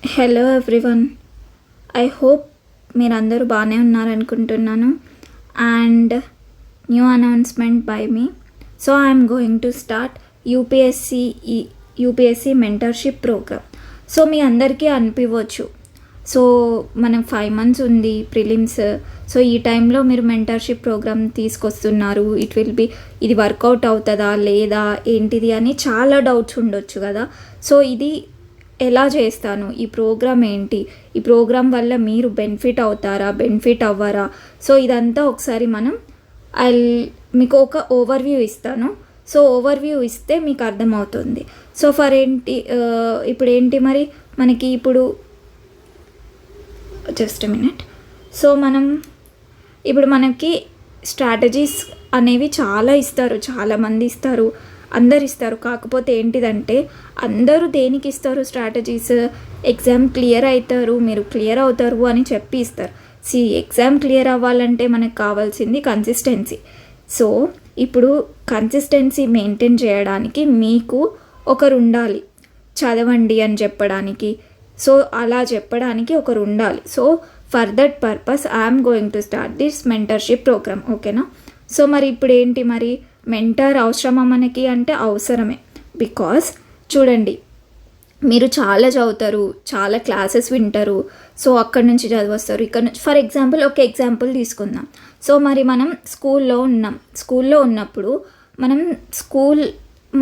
Hello everyone, I hope మీరందరూ బాగానే ఉన్నారనుకుంటున్నాను. And new announcement by me. So I'm going to start UPSC mentorship programme. So మీ అందరికీ అనిపించవచ్చు, సో మనం 5 months ఉంది ప్రిలిమ్స్, సో ఈ టైంలో మీరు మెంటర్షిప్ ప్రోగ్రామ్ తీసుకొస్తున్నారు, ఇది వర్కౌట్ అవుతుందా లేదా ఏంటిది అని చాలా డౌట్స్ ఉండొచ్చు కదా. సో ఇది ఎలా చేస్తాను, ఈ ప్రోగ్రామ్ ఏంటి, ఈ ప్రోగ్రామ్ వల్ల మీరు బెనిఫిట్ అవుతారా, బెనిఫిట్ అవ్వరా, సో ఇదంతా ఒకసారి మీకు ఒక ఓవర్వ్యూ ఇస్తాను. సో ఓవర్వ్యూ ఇస్తే మీకు అర్థమవుతుంది. సో ఇప్పుడు ఏంటి మరి మనకి ఇప్పుడు జస్ట్ మినిట్. సో మనకి స్ట్రాటజీస్ అనేవి చాలా ఇస్తారు, చాలామంది ఇస్తారు, అందరు ఇస్తారు. కాకపోతే ఏంటిదంటే అందరూ దేనికి ఇస్తారు స్ట్రాటజీస్, ఎగ్జామ్ క్లియర్ అవుతారు, మీరు క్లియర్ అవుతారు అని చెప్పి ఇస్తారు. ఎగ్జామ్ క్లియర్ అవ్వాలంటే మనకు కావాల్సింది కన్సిస్టెన్సీ. సో ఇప్పుడు కన్సిస్టెన్సీ మెయింటైన్ చేయడానికి మీకు ఒకరు ఉండాలి, చదవండి అని చెప్పడానికి. సో అలా చెప్పడానికి ఒకరు ఉండాలి. So for that purpose I'm going to start this mentorship program. ఓకేనా. సో మరి ఇప్పుడు ఏంటి మరి మెంటర్ అవసరమా మనకి అంటే అవసరమే. బికాస్ చూడండి, మీరు చాలా చదువుతారు, చాలా క్లాసెస్ వింటారు, సో అక్కడి నుంచి చదివస్తారు, ఇక్కడ నుంచి. ఫర్ ఎగ్జాంపుల్ ఒక ఎగ్జాంపుల్ తీసుకుందాం. సో మరి మనం స్కూల్లో ఉన్నప్పుడు మనం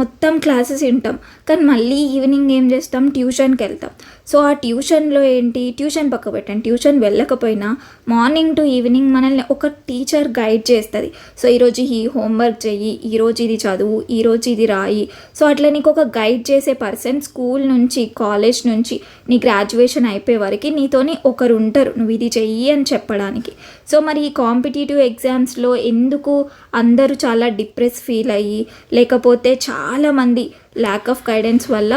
మొత్తం క్లాసెస్ వింటాం, కానీ మళ్ళీ ఈవినింగ్ ఏం చేస్తాం, ట్యూషన్కి వెళ్తాం. సో ఆ ట్యూషన్లో ఏంటి, ట్యూషన్ పక్క పెట్టండి, ట్యూషన్ వెళ్ళకపోయినా మార్నింగ్ టు ఈవినింగ్ మనల్ని ఒక టీచర్ గైడ్ చేస్తుంది. సో ఈరోజు ఈ హోంవర్క్ చెయ్యి, ఈరోజు ఇది చదువు, ఈరోజు ఇది రాయి. సో అట్లా నీకు ఒక గైడ్ చేసే పర్సన్ స్కూల్ నుంచి, కాలేజ్ నుంచి, నీ గ్రాడ్యుయేషన్ అయిపోయే వరకు నీతోని ఒకరు ఉంటారు, నువ్వు ఇది చెయ్యి అని చెప్పడానికి. సో మరి ఈ కాంపిటేటివ్ ఎగ్జామ్స్లో ఎందుకు అందరూ చాలా డిప్రెస్ ఫీల్ అయ్యి, లేకపోతే చాలామంది ల్యాక్ ఆఫ్ గైడెన్స్ వల్ల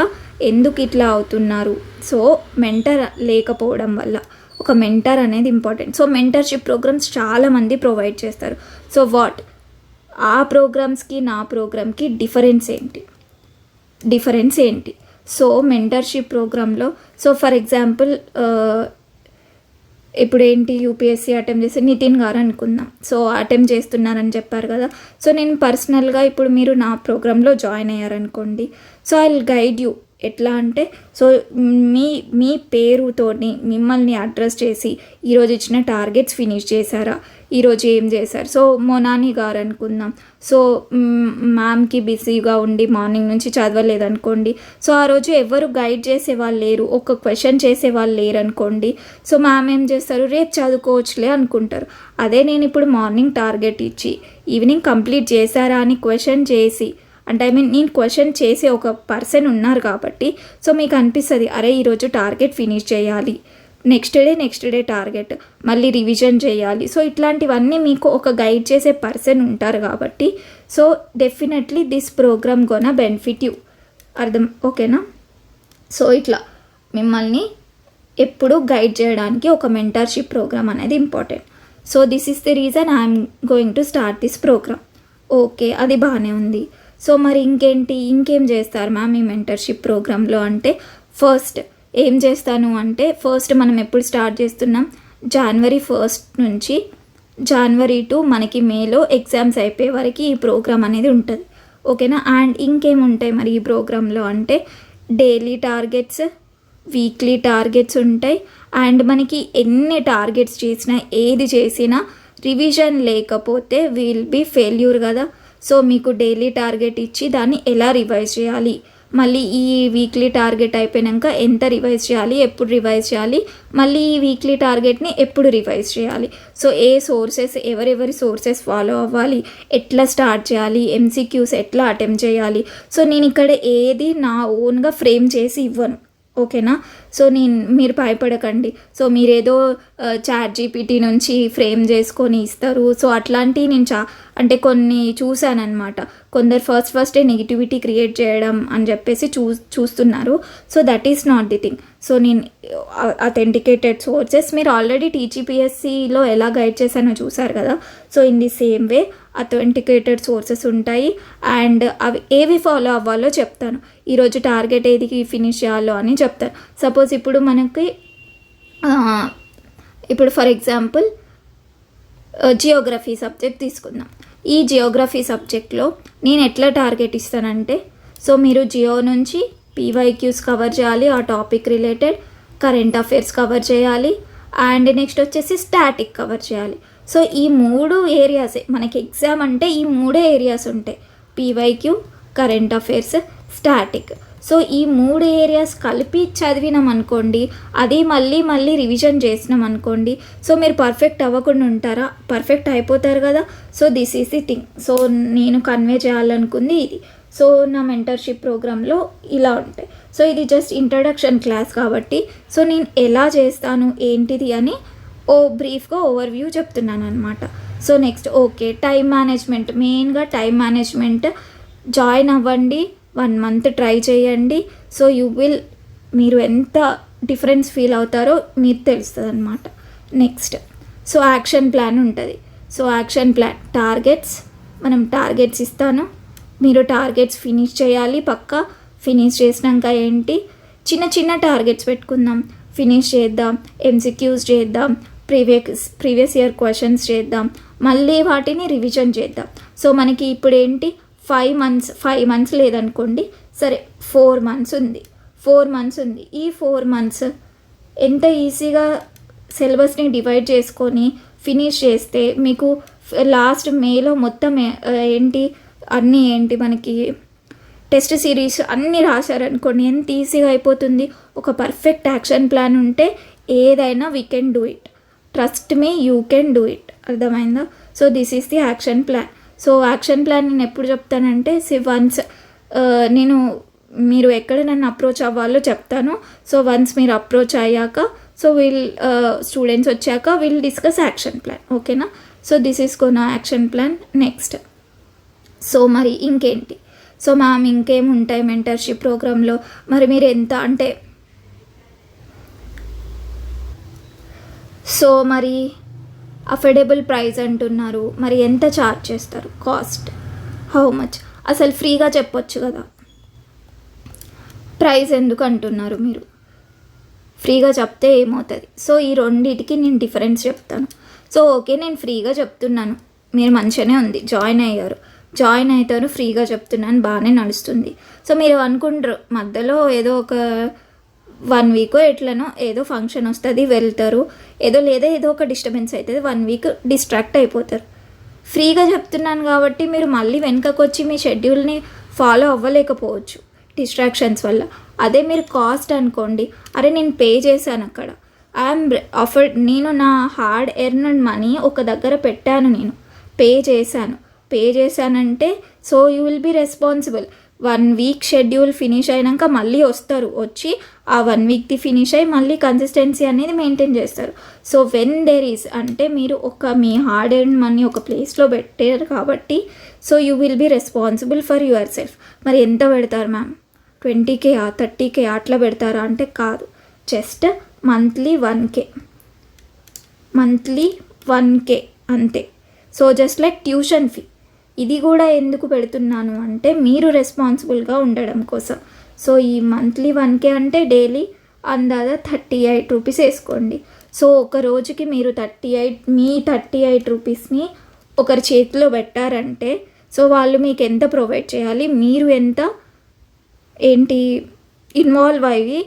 ఎందుకు ఇట్లా అవుతున్నారు? సో మెంటర్ లేకపోవడం వల్ల. ఒక మెంటర్ అనేది ఇంపార్టెంట్. సో మెంటర్షిప్ ప్రోగ్రామ్స్ చాలామంది ప్రొవైడ్ చేస్తారు. సో ఆ ప్రోగ్రామ్స్కి నా ప్రోగ్రామ్కి డిఫరెన్స్ ఏంటి? సో మెంటర్షిప్ ప్రోగ్రాంలో ఫర్ ఎగ్జాంపుల్ ఇప్పుడు ఏంటి, యూపీఎస్సీ అటెంప్ట్ చేసి నితిన్ గారు అనుకుందాం. సో అటెంప్ట్ చేస్తున్నారని చెప్పారు కదా. సో నేను పర్సనల్గా ఇప్పుడు మీరు నా ప్రోగ్రాంలో జాయిన్ అయ్యారనుకోండి, so I will guide you. ఎట్లా అంటే, సో మీ పేరుతోని మిమ్మల్ని అడ్రస్ చేసి ఈరోజు ఇచ్చిన టార్గెట్స్ ఫినిష్ చేశారా, ఈరోజు ఏం చేశారు. సో మోనాని గారు అనుకుందాం. సో మ్యామ్కి బిజీగా ఉండి మార్నింగ్ నుంచి చదవలేదనుకోండి, సో ఆ రోజు ఎవరు గైడ్ చేసే వాళ్ళు లేరు, ఒక క్వశ్చన్ చేసే వాళ్ళు లేరు అనుకోండి. సో మ్యామ్ ఏం చేస్తారు, రేపు చదువుకోవచ్చులే అనుకుంటారు. అదే నేను ఇప్పుడు మార్నింగ్ టార్గెట్ ఇచ్చి ఈవినింగ్ కంప్లీట్ చేశారా అని క్వశ్చన్ చేసి, అంటే నేను క్వశ్చన్ చేసే ఒక పర్సన్ ఉన్నారు కాబట్టి, సో మీకు అనిపిస్తుంది అరే ఈరోజు టార్గెట్ ఫినిష్ చేయాలి, నెక్స్ట్ డే టార్గెట్, మళ్ళీ రివిజన్ చేయాలి. సో ఇట్లాంటివన్నీ మీకు ఒక గైడ్ చేసే పర్సన్ ఉంటారు కాబట్టి, so definitely this program gonna benefit you. ఓకేనా. సో ఇట్లా మిమ్మల్ని ఎప్పుడు గైడ్ చేయడానికి ఒక మెంటర్షిప్ ప్రోగ్రామ్ అనేది important. So this is the reason I'm going to start this program. Okay, అది బాగానే ఉంది. సో మరి ఇంకేం చేస్తారు మ్యామ్ ఈ మెంటర్షిప్ ప్రోగ్రాంలో అంటే, ఫస్ట్ ఏం చేస్తాను అంటే, ఫస్ట్ మనం ఎప్పుడు స్టార్ట్ చేస్తున్నాం, January 1st నుంచి January 2 మనకి మేలో ఎగ్జామ్స్ అయిపోయే వరకు ఈ ప్రోగ్రామ్ అనేది ఉంటుంది. ఓకేనా. అండ్ ఇంకేముంటాయి మరి ఈ ప్రోగ్రాంలో అంటే, డైలీ టార్గెట్స్, వీక్లీ టార్గెట్స్ ఉంటాయి. అండ్ మనకి ఎన్ని టార్గెట్స్ చేసినా, ఏది చేసినా రివిజన్ లేకపోతే విల్ బీ ఫెయిల్యూర్ కదా. సో మీకు డైలీ టార్గెట్ ఇచ్చి దాన్ని ఎలా రివైజ్ చేయాలి, మళ్ళీ ఈ వీక్లీ టార్గెట్ అయిపోయాక ఎంత రివైజ్ చేయాలి, ఎప్పుడు రివైజ్ చేయాలి, మళ్ళీ ఈ వీక్లీ టార్గెట్ని ఎప్పుడు రివైజ్ చేయాలి, సో ఎవరెవరి సోర్సెస్ ఫాలో అవ్వాలి, ఎట్లా స్టార్ట్ చేయాలి, MCQs ఎట్లా అటెంప్ట్ చేయాలి. సో నేను ఇక్కడ ఏది నా ఓన్గా ఫ్రేమ్ చేసి ఇవ్వను. ఓకేనా. సో మీరు భయపడకండి. సో మీరేదో ChatGPT నుంచి ఫ్రేమ్ చేసుకొని ఇస్తారు. సో అట్లాంటివి నేను అంటే కొన్ని చూశానమాట. కొందరు ఫస్టే నెగిటివిటీ క్రియేట్ చేయడం అని చెప్పేసి చూస్తున్నారు. So that is not the thing. So నేను అథెంటికేటెడ్ సోర్సెస్, మీరు ఆల్రెడీ టీజీపీఎస్సీలో ఎలా గైడ్ చేశానో చూసారు కదా. So in the same way authenticated sources ఉంటాయి, అండ్ అవి ఏవి ఫాలో అవ్వాలో చెప్తాను. ఈరోజు టార్గెట్ ఏది ఫినిష్ చేయాలో అని చెప్తాను. సపోజ్ ఇప్పుడు మనకి ఇప్పుడు ఫర్ ఎగ్జాంపుల్ జియోగ్రఫీ సబ్జెక్ట్ తీసుకుందాం. ఈ జియోగ్రఫీ సబ్జెక్ట్లో నేను ఎట్లా టార్గెట్ ఇస్తానంటే, సో మీరు జియో నుంచి పీవైక్యూస్ కవర్ చేయాలి, ఆ topic related current affairs cover చేయాలి, అండ్ నెక్స్ట్ వచ్చేసి స్టాటిక్ కవర్ చేయాలి. సో ఈ 3 ఏరియాసే మనకి ఎగ్జామ్ అంటే, ఈ 3 ఏరియాస్ ఉంటాయి: PYQ, current affairs, static. So ఈ 3 ఏరియాస్ కలిపి చదివినాం అనుకోండి, అది మళ్ళీ రివిజన్ చేసినాం అనుకోండి, సో మీరు పర్ఫెక్ట్ అవ్వకుండా ఉంటారా? పర్ఫెక్ట్ అయిపోతారు కదా. So this is the thing. So నేను కన్వే చేయాలనుకుంది ఇది. సో నా మెంటర్షిప్ ప్రోగ్రాంలో ఇలా ఉంటాయి. సో ఇది జస్ట్ ఇంట్రడక్షన్ క్లాస్ కాబట్టి, సో నేను ఎలా చేస్తాను ఏంటిది అని బ్రీఫ్గా ఓవర్వ్యూ చెప్తున్నాను అనమాట. So next okay, time management, మెయిన్గా టైం మేనేజ్మెంట్ జాయిన్ అవ్వండి, 1 మంత్ ట్రై చేయండి. సో మీరు ఎంత డిఫరెన్స్ ఫీల్ అవుతారో మీరు తెలుస్తుంది అనమాట. నెక్స్ట్ సో యాక్షన్ ప్లాన్ ఉంటుంది. సో యాక్షన్ ప్లాన్ టార్గెట్స్, మనం టార్గెట్స్ ఇస్తాను, మీరు టార్గెట్స్ ఫినిష్ చేయాలి. పక్కా ఫినిష్ చేసినాక ఏంటి, చిన్న టార్గెట్స్ పెట్టుకుందాం, ఫినిష్ చేద్దాం, ఎంసీక్యూస్ చేద్దాం, ప్రీవియస్ ఇయర్ క్వశ్చన్స్ చేద్దాం, మళ్ళీ వాటిని రివిజన్ చేద్దాం. సో మనకి ఇప్పుడు ఏంటి, 5 మంత్స్ లేదనుకోండి, సరే 4 మంత్స్ ఉంది. ఈ 4 మంత్స్ ఎంత ఈజీగా సిలబస్ని డివైడ్ చేసుకొని ఫినిష్ చేస్తే మీకు లాస్ట్ మేలో మొత్తం ఏంటి మనకి టెస్ట్ సిరీస్ అన్నీ రాశారనుకోండి, ఎంత ఈజీగా అయిపోతుంది. ఒక పర్ఫెక్ట్ యాక్షన్ ప్లాన్ ఉంటే ఏదైనా we can do it. Trust me, you can do it. అర్థమైందా? So this is the action plan. So action plan నేను ఎప్పుడు చెప్తానంటే, వన్స్ మీరు ఎక్కడ నన్ను అప్రోచ్ అవ్వాలో చెప్తాను. సో వన్స్ మీరు అప్రోచ్ అయ్యాక, సో స్టూడెంట్స్ వచ్చాక విల్ డిస్కస్ యాక్షన్ ప్లాన్. ఓకేనా? So this is Kona action plan. Next so మరి ఇంకేంటి, సో మ్యామ్ ఇంకేం ఉంటాయి మెంటర్షిప్ ప్రోగ్రాంలో, మరి మీరు ఎంత అంటే, సో మరి అఫోర్డబుల్ ప్రైస్ అంటున్నారు, మరి ఎంత ఛార్జ్ చేస్తారు, కాస్ట్ హౌ మచ్? అసలు ఫ్రీగా చెప్పొచ్చు కదా, ప్రైస్ ఎందుకు అంటున్నారు మీరు? ఫ్రీగా చెప్తే ఏమవుతుంది? సో ఈ రెండింటికి నేను డిఫరెన్స్ చెప్తాను. సో ఓకే, నేను ఫ్రీగా చెప్తున్నాను, మీరు మంచిగానే ఉంది, జాయిన్ అవుతారు, ఫ్రీగా చెప్తున్నాను, బాగానే నడుస్తుంది. సో మీరు అనుకుంటారు మధ్యలో ఏదో ఒక 1 వీకో ఎట్లనో ఏదో ఫంక్షన్ వస్తుంది, వెళ్తారు, ఏదో ఒక డిస్టర్బెన్స్ అవుతుంది, 1 వీక్ డిస్ట్రాక్ట్ అయిపోతారు. ఫ్రీగా చెప్తున్నాను కాబట్టి మీరు మళ్ళీ వెనకకు వచ్చి మీ షెడ్యూల్ని ఫాలో అవ్వలేకపోవచ్చు డిస్ట్రాక్షన్స్ వల్ల. అదే మీరు కాస్ట్ అనుకోండి, అరే నేను పే చేశాను, అక్కడ నేను నా హార్డ్ ఎర్న్డ్ మనీ ఒక దగ్గర పెట్టాను, నేను పే చేశానంటే so you will be responsible. 1 week schedule finish అయినాక మళ్ళీ వచ్చి ఆ 1 వీక్ది ఫినిష్ అయ్యి మళ్ళీ కన్సిస్టెన్సీ అనేది మెయింటైన్ చేస్తారు. సో వెన్ దేర్ ఈస్ అంటే మీరు మీ హార్డ్ ఎర్న్ మనీ ఒక ప్లేస్లో పెట్టారు కాబట్టి, so you will be responsible for yourself. మరి ఎంత పెడతారు మ్యామ్, 20K 30K అట్లా పెడతారా అంటే కాదు, జస్ట్ మంత్లీ 1K అంతే. So just like tuition fee, ఇది కూడా ఎందుకు పెడుతున్నాను అంటే మీరు రెస్పాన్సిబుల్గా ఉండడం కోసం. సో ఈ మంత్లీ 1K అంటే డైలీ అందాజ 38 రూపీస్ వేసుకోండి. సో ఒక రోజుకి మీరు 38 రూపీస్ని ఒకరి చేతిలో పెట్టారంటే, సో వాళ్ళు మీకు ఎంత ప్రొవైడ్ చేయాలి, మీరు ఎంత ఇన్వాల్వ్ అయ్యి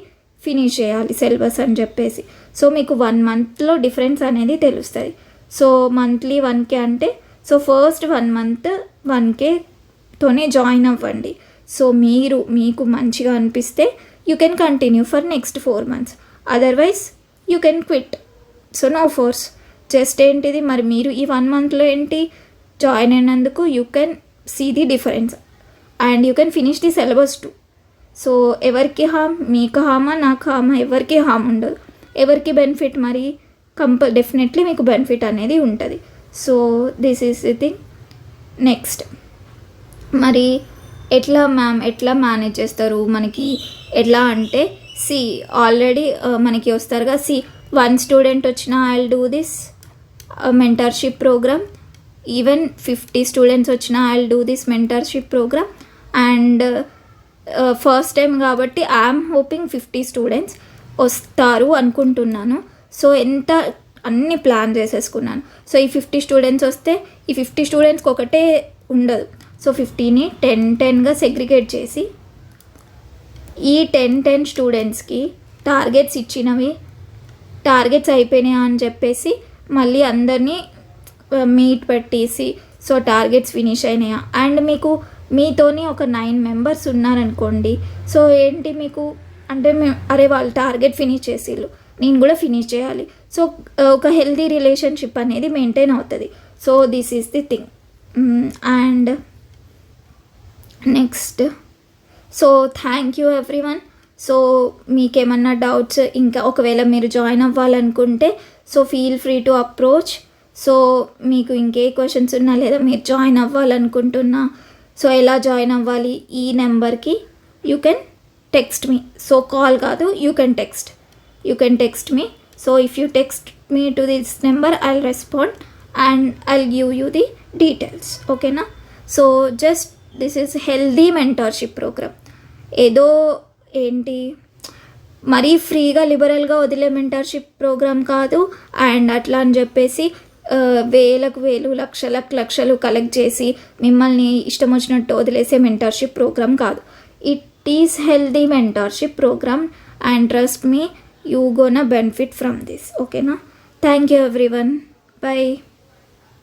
ఫినిష్ చేయాలి సిలబస్ అని చెప్పేసి. సో మీకు 1 మంత్లో డిఫరెన్స్ అనేది తెలుస్తుంది. సో మంత్లీ 1K అంటే, సో ఫస్ట్ 1 మంత్ 1Kతోనే జాయిన్ అవ్వండి. సో మీకు మంచిగా అనిపిస్తే you can continue for next 4 months, otherwise you can quit. So no force, just ఏంటిది మరి మీరు ఈ 1 మంత్లో జాయిన్ అయినందుకు you can see the difference and you can finish the syllabus too. So ఎవరికి హామ్, మీకు హామా నాకు హామా, ఎవరికి హామ్ ఉండదు, ఎవరికి బెనిఫిట్, మరి డెఫినెట్లీ మీకు బెనిఫిట్ అనేది ఉంటుంది. So this is the thing. Next మరి ఎట్లా మేనేజ్ చేస్తారు మనకి? ఎట్లా అంటే ఆల్రెడీ మనకి వస్తారుగా, 1 స్టూడెంట్ వచ్చినా I do this mentorship program, even 50 students వచ్చినా I do this mentorship program. And first time కాబట్టి ఐఎమ్ హోపింగ్ 50 స్టూడెంట్స్ వస్తారు అనుకుంటున్నాను. సో అన్ని ప్లాన్ చేసేసుకున్నాను. సో ఈ 50 స్టూడెంట్స్ వస్తే ఈ 50 స్టూడెంట్స్కి ఒకటే ఉండదు. సో 50ని 10-10గా సెగ్రిగేట్ చేసి ఈ 10 స్టూడెంట్స్కి టార్గెట్స్ ఇచ్చినవి, టార్గెట్స్ అయిపోయినాయా అని చెప్పేసి మళ్ళీ అందరినీ మీట్ పెట్టేసి సో టార్గెట్స్ ఫినిష్ అయినాయా. అండ్ మీతోని ఒక 9 మెంబర్స్ ఉన్నారనుకోండి. సో ఏంటి మీకు అంటే అరే వాళ్ళు టార్గెట్ ఫినిష్ చేసిళ్ళు, నేను కూడా ఫినిష్ చేయాలి. సో ఒక హెల్తీ రిలేషన్షిప్ అనేది మెయింటైన్ అవుతుంది. So this is the thing. And next so thank you everyone. So మీకేమన్నా డౌట్స్ ఇంకా ఒకవేళ మీరు జాయిన్ అవ్వాలనుకుంటే so feel free to approach. So మీకు ఇంకే క్వశ్చన్స్ ఉన్నా లేదా మీరు జాయిన్ అవ్వాలనుకుంటున్నా సో ఎలా జాయిన్ అవ్వాలి, ఈ నెంబర్కి you can text me. So call కాదు, you can text me. So if you text me to this number I will respond and I will give you the details. ఓకేనా? So just this is healthy mentorship programme. ఏదో ఏంటి మరీ ఫ్రీగా లిబరల్గా వదిలే mentorship programme కాదు. And అట్లా అని చెప్పేసి వేలకు లక్షలు కలెక్ట్ చేసి మిమ్మల్ని ఇష్టం వచ్చినట్టు వదిలేసే మెంటర్షిప్ ప్రోగ్రామ్ కాదు. It is healthy mentorship programme and trust me, you gonna benefit from this. ఓకేనా? Thank you everyone. బై.